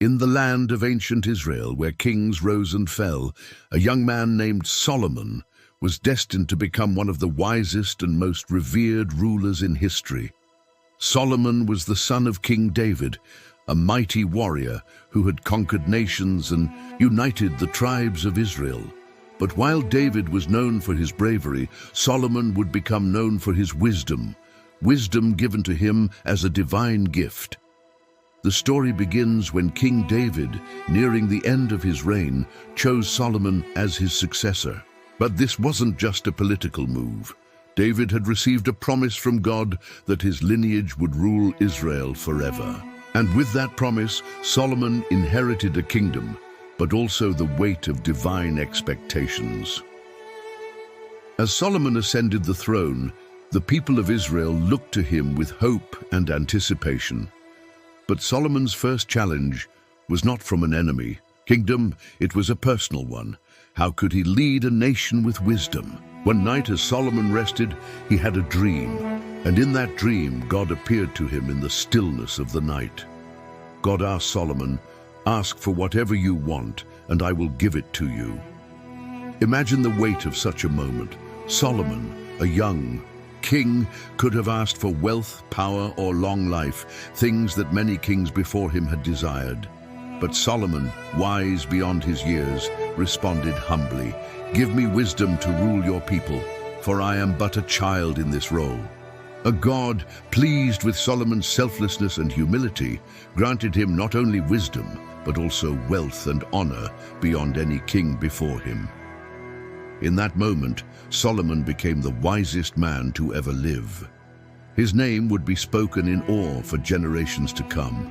In the land of ancient Israel, where kings rose and fell, a young man named Solomon was destined to become one of the wisest and most revered rulers in history. Solomon was the son of King David, a mighty warrior who had conquered nations and united the tribes of Israel. But while David was known for his bravery, Solomon would become known for his wisdom given to him as a divine gift. The story begins when King David, nearing the end of his reign, chose Solomon as his successor. But this wasn't just a political move. David had received a promise from God that his lineage would rule Israel forever. And with that promise, Solomon inherited a kingdom, but also the weight of divine expectations. As Solomon ascended the throne, the people of Israel looked to him with hope and anticipation. But Solomon's first challenge was not from an enemy. It was a personal one. How could he lead a nation with wisdom? One night as Solomon rested, he had a dream. And in that dream, God appeared to him in the stillness of the night. God asked Solomon, "Ask for whatever you want, and I will give it to you." Imagine the weight of such a moment. Solomon, a young king, could have asked for wealth, power, or long life, things that many kings before him had desired. But Solomon, wise beyond his years, responded humbly, "Give me wisdom to rule your people, for I am but a child in this role." A God, pleased with Solomon's selflessness and humility, granted him not only wisdom, but also wealth and honor beyond any king before him. In that moment, Solomon became the wisest man to ever live. His name would be spoken in awe for generations to come.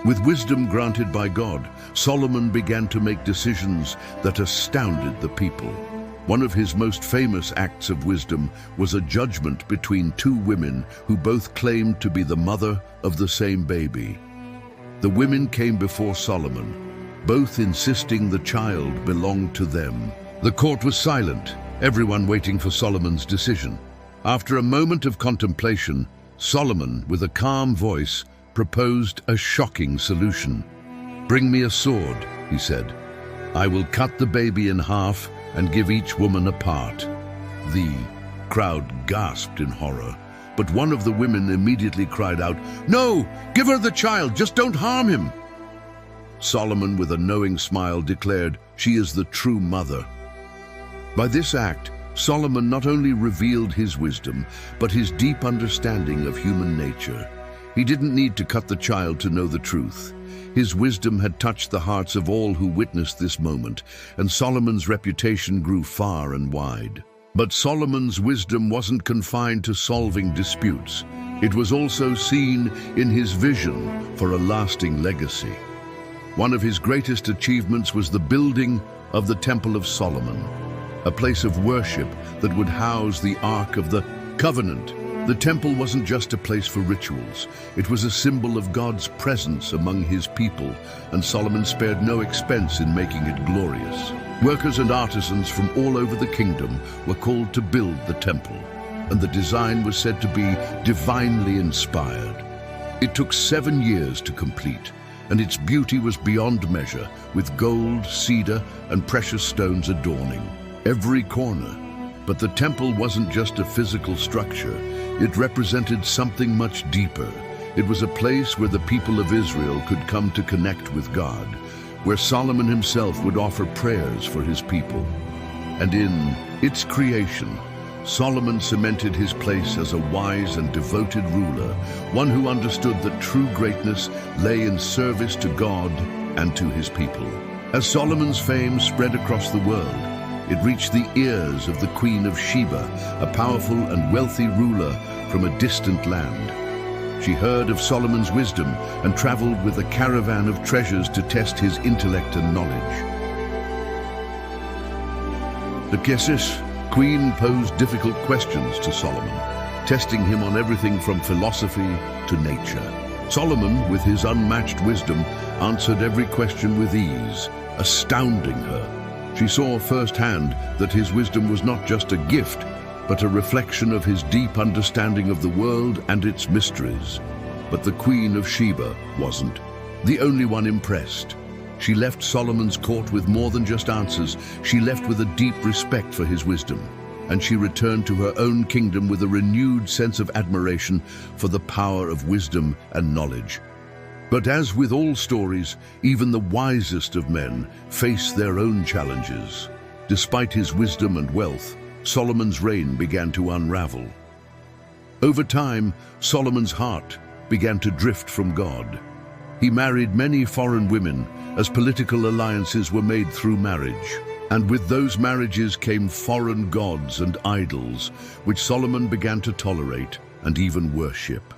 With wisdom granted by God, Solomon began to make decisions that astounded the people. One of his most famous acts of wisdom was a judgment between two women who both claimed to be the mother of the same baby. The women came before Solomon, both insisting the child belonged to them. The court was silent, everyone waiting for Solomon's decision. After a moment of contemplation, Solomon, with a calm voice, proposed a shocking solution. "Bring me a sword," he said. "I will cut the baby in half and give each woman a part." The crowd gasped in horror, but one of the women immediately cried out, "No, give her the child, just don't harm him." Solomon, with a knowing smile, declared, "She is the true mother." By this act, Solomon not only revealed his wisdom, but his deep understanding of human nature. He didn't need to cut the child to know the truth. His wisdom had touched the hearts of all who witnessed this moment, and Solomon's reputation grew far and wide. But Solomon's wisdom wasn't confined to solving disputes. It was also seen in his vision for a lasting legacy. One of his greatest achievements was the building of the Temple of Solomon, a place of worship that would house the Ark of the Covenant. The temple wasn't just a place for rituals. It was a symbol of God's presence among his people, and Solomon spared no expense in making it glorious. Workers and artisans from all over the kingdom were called to build the temple, and the design was said to be divinely inspired. It took 7 years to complete, and its beauty was beyond measure, with gold, cedar, and precious stones adorning every corner. But the temple wasn't just a physical structure. It represented something much deeper. It was a place where the people of Israel could come to connect with God, where Solomon himself would offer prayers for his people. And in its creation, Solomon cemented his place as a wise and devoted ruler, one who understood that true greatness lay in service to God and to his people. As Solomon's fame spread across the world, it reached the ears of the Queen of Sheba, a powerful and wealthy ruler from a distant land. She heard of Solomon's wisdom and traveled with a caravan of treasures to test his intellect and knowledge. The Queen posed difficult questions to Solomon, testing him on everything from philosophy to nature. Solomon, with his unmatched wisdom, answered every question with ease, astounding her. She saw firsthand that his wisdom was not just a gift, but a reflection of his deep understanding of the world and its mysteries. But the Queen of Sheba wasn't. the only one impressed. She left Solomon's court with more than just answers. She left with a deep respect for his wisdom, and she returned to her own kingdom with a renewed sense of admiration for the power of wisdom and knowledge. But as with all stories, even the wisest of men face their own challenges. Despite his wisdom and wealth, Solomon's reign began to unravel. Over time, Solomon's heart began to drift from God. He married many foreign women as political alliances were made through marriage. And with those marriages came foreign gods and idols, which Solomon began to tolerate and even worship.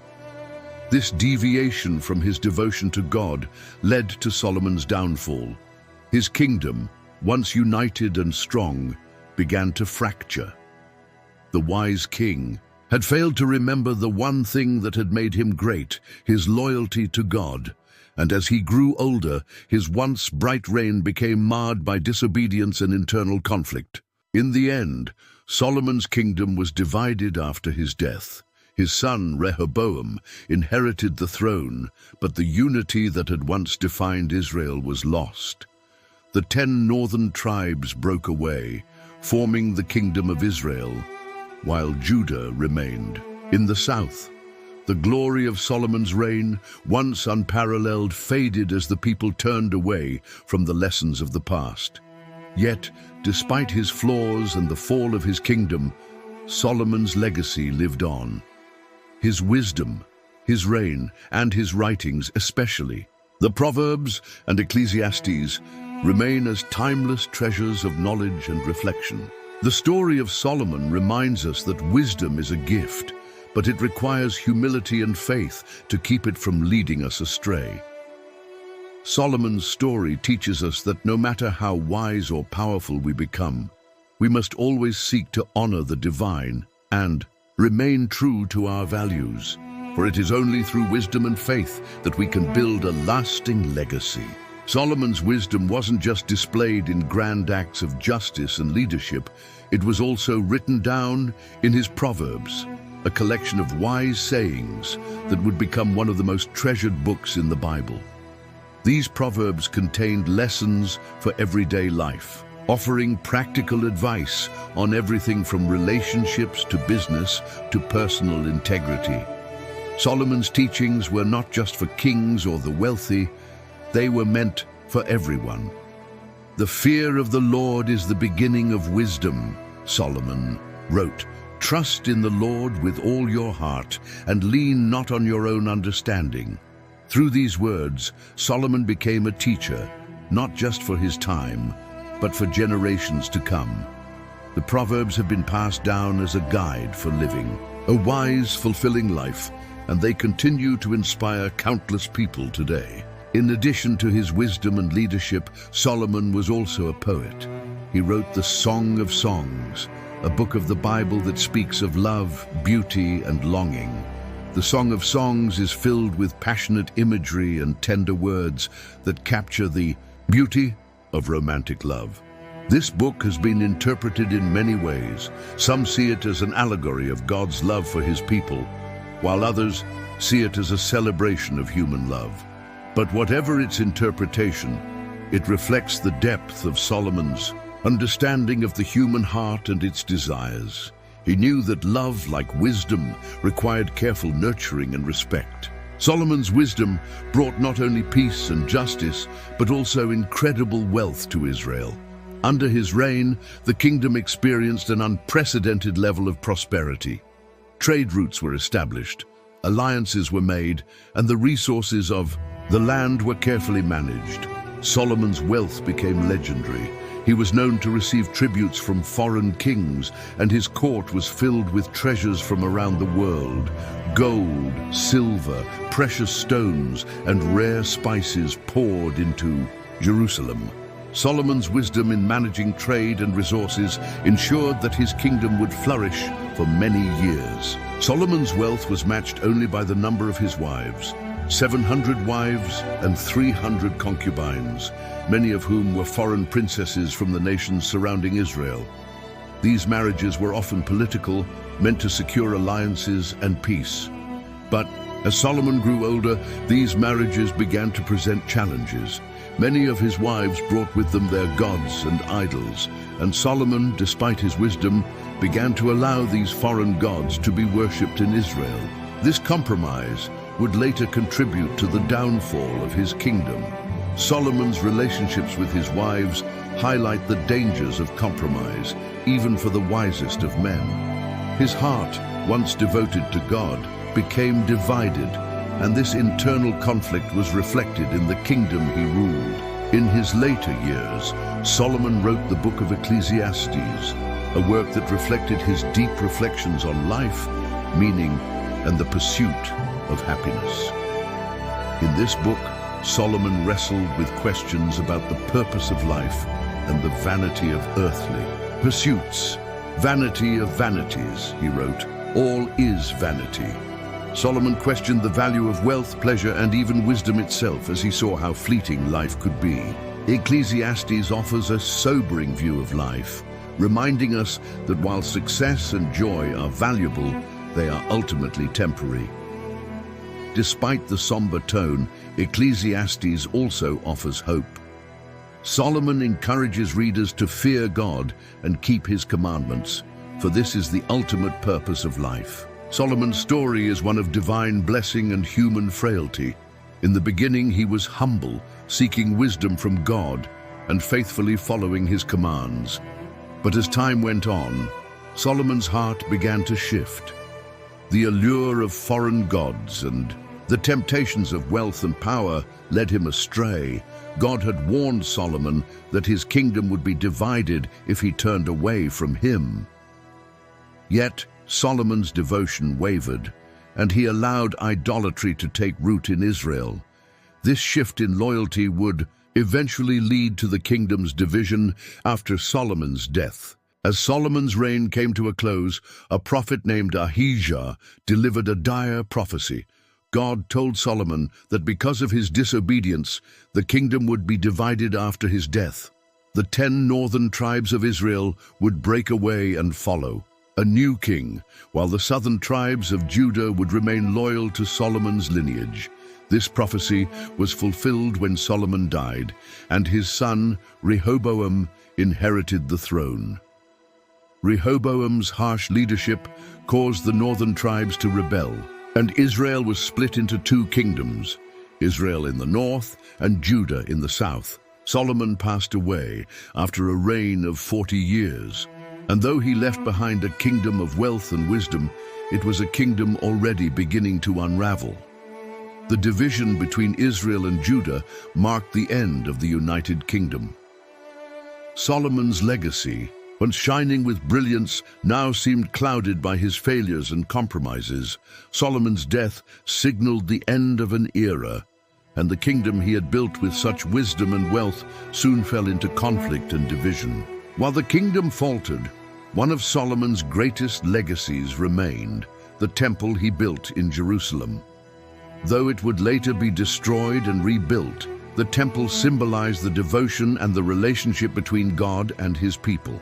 This deviation from his devotion to God led to Solomon's downfall. His kingdom, once united and strong, began to fracture. The wise king had failed to remember the one thing that had made him great, his loyalty to God. And as he grew older, his once bright reign became marred by disobedience and internal conflict. In the end, Solomon's kingdom was divided after his death. His son, Rehoboam, inherited the throne, but the unity that had once defined Israel was lost. The 10 northern tribes broke away, forming the kingdom of Israel, while Judah remained. In the south, the glory of Solomon's reign, once unparalleled, faded as the people turned away from the lessons of the past. Yet, despite his flaws and the fall of his kingdom, Solomon's legacy lived on. His wisdom, his reign, and his writings especially, the Proverbs and Ecclesiastes, remain as timeless treasures of knowledge and reflection. The story of Solomon reminds us that wisdom is a gift, but it requires humility and faith to keep it from leading us astray. Solomon's story teaches us that no matter how wise or powerful we become, we must always seek to honor the divine and remain true to our values, for it is only through wisdom and faith that we can build a lasting legacy. Solomon's wisdom wasn't just displayed in grand acts of justice and leadership, it was also written down in his Proverbs, a collection of wise sayings that would become one of the most treasured books in the Bible. These proverbs contained lessons for everyday life, offering practical advice on everything from relationships to business to personal integrity. Solomon's teachings were not just for kings or the wealthy, they were meant for everyone. The fear of the Lord is the beginning of wisdom, Solomon wrote. Trust in the Lord with all your heart and lean not on your own understanding. Through these words, Solomon became a teacher, not just for his time, but for generations to come. The Proverbs have been passed down as a guide for living a wise, fulfilling life, and they continue to inspire countless people today. In addition to his wisdom and leadership, Solomon was also a poet. He wrote the Song of Songs, a book of the Bible that speaks of love, beauty, and longing. The Song of Songs is filled with passionate imagery and tender words that capture the beauty of romantic love. This book has been interpreted in many ways. Some see it as an allegory of God's love for his people, while others see it as a celebration of human love. But whatever its interpretation, it reflects the depth of Solomon's understanding of the human heart and its desires. He knew that love, like wisdom, required careful nurturing and respect. Solomon's wisdom brought not only peace and justice, but also incredible wealth to Israel. Under his reign, the kingdom experienced an unprecedented level of prosperity. Trade routes were established, alliances were made, and the resources of the land were carefully managed. Solomon's wealth became legendary. He was known to receive tributes from foreign kings, and his court was filled with treasures from around the world. Gold, silver, precious stones, and rare spices poured into Jerusalem. Solomon's wisdom in managing trade and resources ensured that his kingdom would flourish for many years. Solomon's wealth was matched only by the number of his wives. 700 wives and 300 concubines, many of whom were foreign princesses from the nations surrounding Israel. These marriages were often political, meant to secure alliances and peace. But As Solomon grew older, these marriages began to present challenges. Many of his wives brought with them their gods and idols, and Solomon, despite his wisdom, began to allow these foreign gods to be worshipped in Israel. This compromise would later contribute to the downfall of his kingdom. Solomon's relationships with his wives highlight the dangers of compromise, even for the wisest of men. His heart, once devoted to God, became divided, and this internal conflict was reflected in the kingdom he ruled. In his later years, Solomon wrote the book of Ecclesiastes, a work that reflected his deep reflections on life, meaning, and the pursuit of happiness. In this book, Solomon wrestled with questions about the purpose of life and the vanity of earthly pursuits. Vanity of vanities, he wrote, all is vanity. Solomon questioned the value of wealth, pleasure, and even wisdom itself as he saw how fleeting life could be. Ecclesiastes offers a sobering view of life, reminding us that while success and joy are valuable, they are ultimately temporary. Despite the somber tone, Ecclesiastes also offers hope. Solomon encourages readers to fear God and keep his commandments, for this is the ultimate purpose of life. Solomon's story is one of divine blessing and human frailty. In the beginning, he was humble, seeking wisdom from God and faithfully following his commands. But as time went on, Solomon's heart began to shift. The allure of foreign gods and the temptations of wealth and power led him astray. God had warned Solomon that his kingdom would be divided if he turned away from him. Yet Solomon's devotion wavered, and he allowed idolatry to take root in Israel. This shift in loyalty would eventually lead to the kingdom's division after Solomon's death. As Solomon's reign came to a close, a prophet named Ahijah delivered a dire prophecy. God told Solomon that because of his disobedience, the kingdom would be divided after his death. The 10 northern tribes of Israel would break away and follow a new king, while the southern tribes of Judah would remain loyal to Solomon's lineage. This prophecy was fulfilled when Solomon died, and his son Rehoboam inherited the throne. Rehoboam's harsh leadership caused the northern tribes to rebel, and Israel was split into 2 kingdoms, Israel in the north and Judah in the south. Solomon passed away after a reign of 40 years, and though he left behind a kingdom of wealth and wisdom, it was a kingdom already beginning to unravel. The division between Israel and Judah marked the end of the United Kingdom. Solomon's legacy, once shining with brilliance, now seemed clouded by his failures and compromises. Solomon's death signaled the end of an era, and the kingdom he had built with such wisdom and wealth soon fell into conflict and division. While the kingdom faltered, one of Solomon's greatest legacies remained, the temple he built in Jerusalem. Though it would later be destroyed and rebuilt, the temple symbolized the devotion and the relationship between God and his people.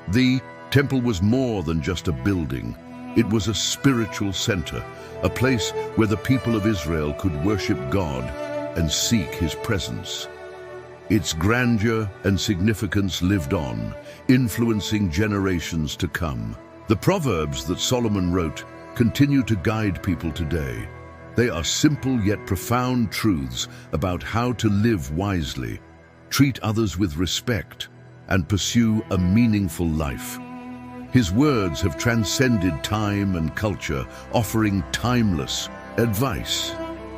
The temple was more than just a building. It was a spiritual center, a place where the people of Israel could worship God and seek his presence. Its grandeur and significance lived on, influencing generations to come. The Proverbs that Solomon wrote continue to guide people today. They are simple yet profound truths about how to live wisely, treat others with respect, and pursue a meaningful life. His words have transcended time and culture, offering timeless advice.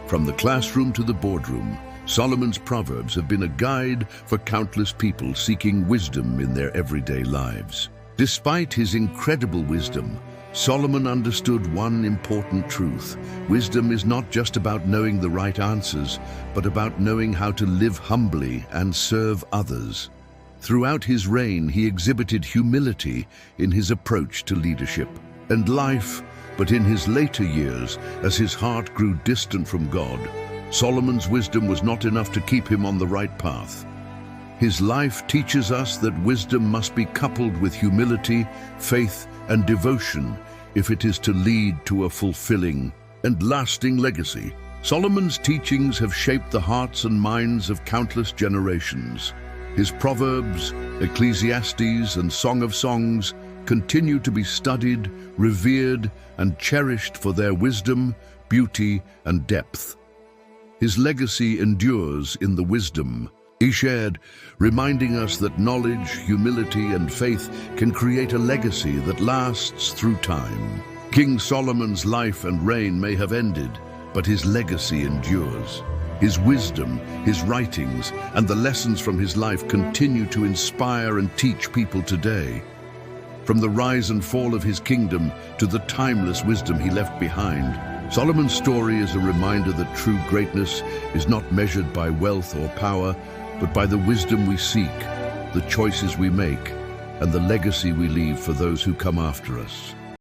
From the classroom to the boardroom, Solomon's Proverbs have been a guide for countless people seeking wisdom in their everyday lives. Despite his incredible wisdom, Solomon understood one important truth. Wisdom is not just about knowing the right answers, but about knowing how to live humbly and serve others. Throughout his reign, he exhibited humility in his approach to leadership and life, but in his later years, as his heart grew distant from God, Solomon's wisdom was not enough to keep him on the right path. His life teaches us that wisdom must be coupled with humility, faith, and devotion if it is to lead to a fulfilling and lasting legacy. Solomon's teachings have shaped the hearts and minds of countless generations. His Proverbs, Ecclesiastes, and Song of Songs continue to be studied, revered, and cherished for their wisdom, beauty, and depth. His legacy endures in the wisdom he shared, reminding us that knowledge, humility, and faith can create a legacy that lasts through time. King Solomon's life and reign may have ended, but his legacy endures. His wisdom, his writings, and the lessons from his life continue to inspire and teach people today. From the rise and fall of his kingdom to the timeless wisdom he left behind, Solomon's story is a reminder that true greatness is not measured by wealth or power, but by the wisdom we seek, the choices we make, and the legacy we leave for those who come after us.